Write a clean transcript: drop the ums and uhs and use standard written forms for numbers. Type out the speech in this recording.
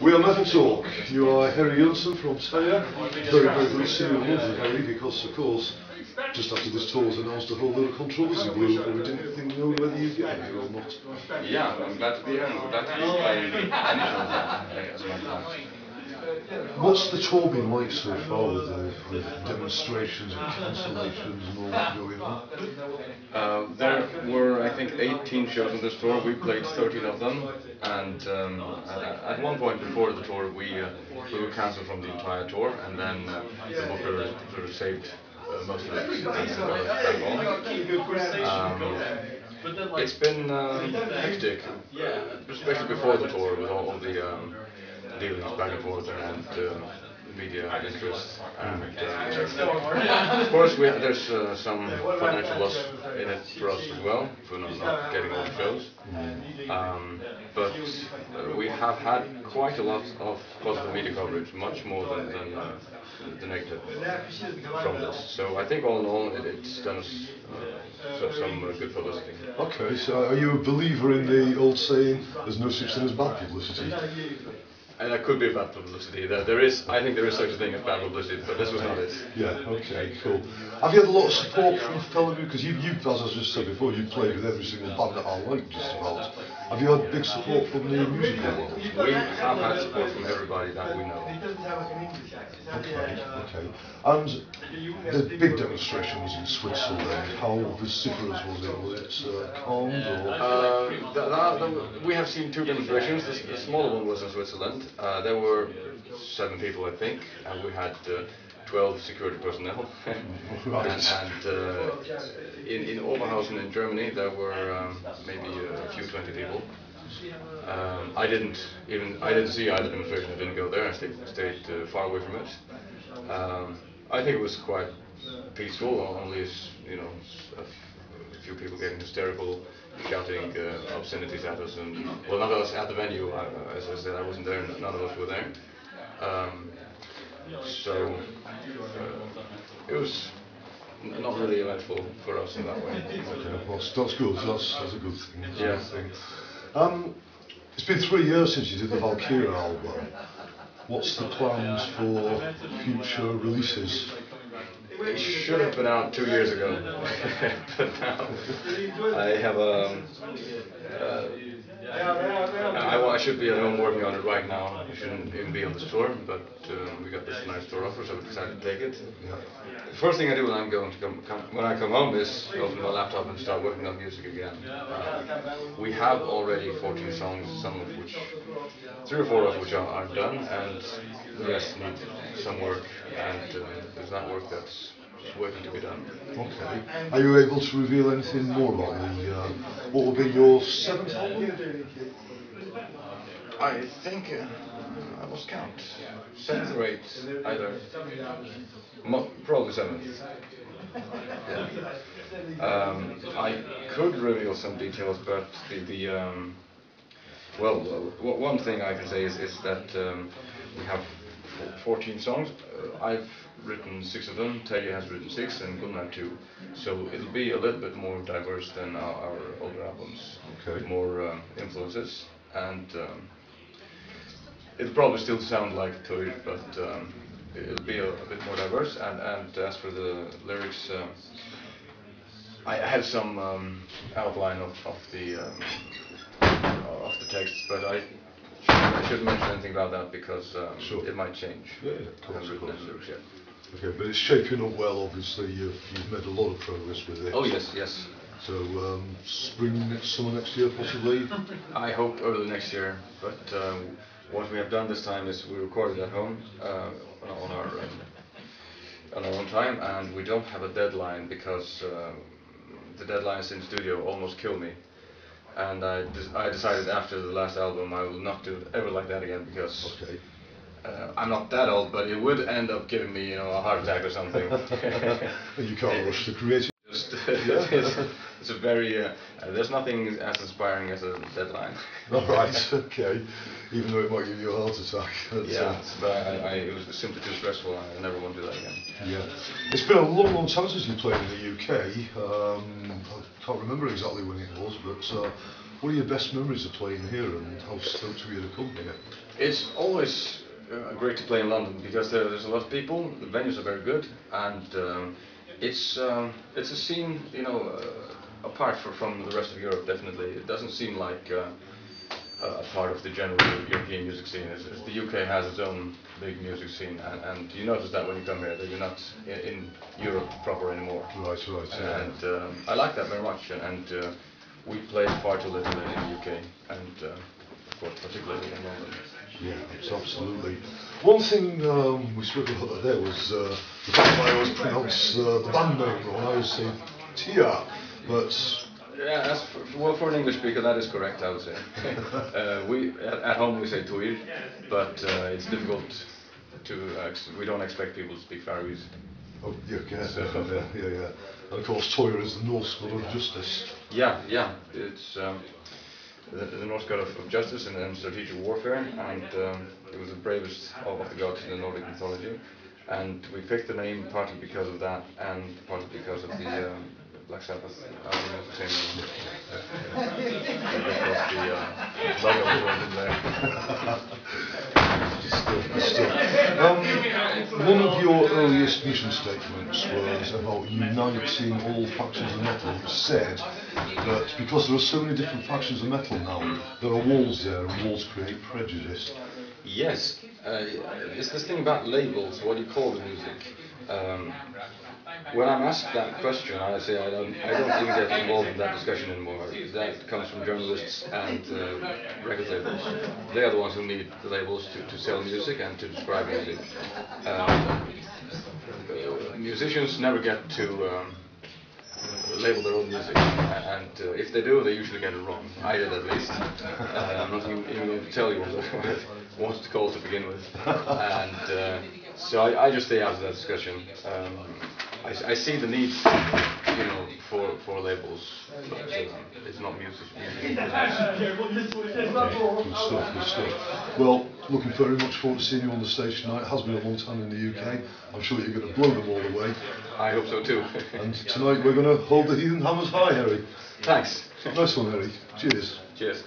We are Metal Talk. You are Heri Joensen from Sirenia. Very, very good to see you in London, Heri, because, of course, just after this tour was announced, a whole lot of controversy blew up, and we didn't know whether you'd get here or not. Yeah, I'm glad to be here, and we're glad to be playing as a matter of fact. What's the tour been like so far with the demonstrations and cancellations and all that going on? There were, I think, 18 shows on this tour. We played 13 of them, and at one point before the tour, we were cancelled from the entire tour, and then the booker sort of saved most of it and got it back on. It's been hectic, especially before the tour, with all the dealings back and forth and media interest, and of course there's some financial loss in it for us as well for not getting all the shows, but we have had quite a lot of positive media coverage, much more than the negative from this. So I think all in all it's done us some good publicity. Okay, so are you a believer in the old saying, there's no such thing as bad publicity? And that could be bad publicity. I think there is such a thing as bad publicity, but this was not it. Yeah, okay, cool. Have you had a lot of support from fellow, because you, as I just said before, you've played with every single band that I like, just about. Have you had big support from the musical world? We have had support from everybody that we know. Okay. And the big demonstration was in Switzerland. How vociferous was it? Was it calmed or? We have seen two demonstrations. The smaller one was in Switzerland. There were 7 people, I think, and we had 12 security personnel. Right. and in Oberhausen in Germany, there were maybe a few 20 people. I didn't see either demonstration. I didn't go there. I stayed far away from it. I think it was quite peaceful. Only a few people getting hysterical, shouting obscenities at us, and well, not us at the venue. As I said, I wasn't there. None of us were there. So it was not really eventful for us in that way. Okay, well, that's good. That's a good thing. Yeah. It's been 3 years since you did the Valkyria album. What's the plans for future releases? It should have been out 2 years ago, but now I have I should be at home working on it right now. I shouldn't even be on this tour, but we got this nice tour offer, so we decided to take it. Yeah. The first thing I do when I come home is open my laptop and start working on music again. We have already 14 songs, some of which, 3 or 4 of which are done, and the rest need some work, and there's that work that's waiting to be done. Okay. Are you able to reveal anything more about what will be your 7th album? I think I lost count. 7th or 8th, either. Probably 7th. Yeah. I could reveal some details, but one thing I can say is that we have 14 songs. I've written 6 of them, Terje has written 6, and Gunnar 2. So it'll be a little bit more diverse than our older albums. Okay. More influences, and it'll probably still sound like Toy, but it'll be a bit more diverse. And as for the lyrics, I have some outline of the text, but I shouldn't mention anything about that because sure. It might change. Yeah, of course. Lyrics yet. Okay, but it's shaping up well. Obviously, you've made a lot of progress with it. Oh yes. So spring, summer next year, possibly. I hope early next year. But what we have done this time is we recorded at home on our own time, and we don't have a deadline because the deadlines in studio almost kill me. And I decided after the last album I will not do it ever like that again, because I'm not that old, but it would end up giving me, a heart attack or something. You can't rush the creative. It's a very there's nothing as inspiring as a deadline. All right, okay. Even though it might give you a heart attack. Yeah, but it was simply too stressful. I never want to do that again. Yeah, it's been a long time since you played in the UK. I can't remember exactly when it was, but What are your best memories of playing here, and how stoked are you to come here? It's always great to play in London because there's a lot of people. The venues are very good, and it's a scene, you know, apart from the rest of Europe. Definitely, it doesn't seem like a part of the general European music scene. The UK has its own big music scene, and you notice that when you come here, that you're not in Europe proper anymore. Right. Yeah. And I like that very much. And we played far too little in the UK, and of course, particularly in London. Yeah, absolutely. One thing we spoke about there was the fact that I always pronounce the band name wrong. I always say Tia, but Yeah, for an English speaker, that is correct, I would say. We at home we say Tuir, but it's difficult to. We don't expect people to speak Faroese. oh, yeah. And of course, Toyr is the Norse god of justice. Yeah. It's the Norse god of justice and strategic warfare, and it was the bravest of the gods in the Nordic mythology. And we picked the name partly because of that, and partly because of the Black Sabbath album of the same name. Because the logo was right in there. One of your earliest mission statements was about uniting all factions of metal. You said that because there are so many different factions of metal now, there are walls there, and walls create prejudice. Yes, it's this thing about labels, what do you call the music? When I'm asked that question, I say I don't even get involved in that discussion anymore. That comes from journalists and record labels. They are the ones who need the labels to sell music and to describe music. Musicians never get to label their own music, and if they do, they usually get it wrong. I did, at least. I'm not even going to tell you what it's called to begin with. And so I just stay out of that discussion. I see the need, you know, for labels, but it's not music. Good stuff. Well, looking very much forward to seeing you on the stage tonight. It has been a long time in the UK. I'm sure you're going to blow them all away. I hope so too. And tonight we're going to hold the heathen hammers high, Heri. Thanks. Nice one, Heri. Cheers. Cheers.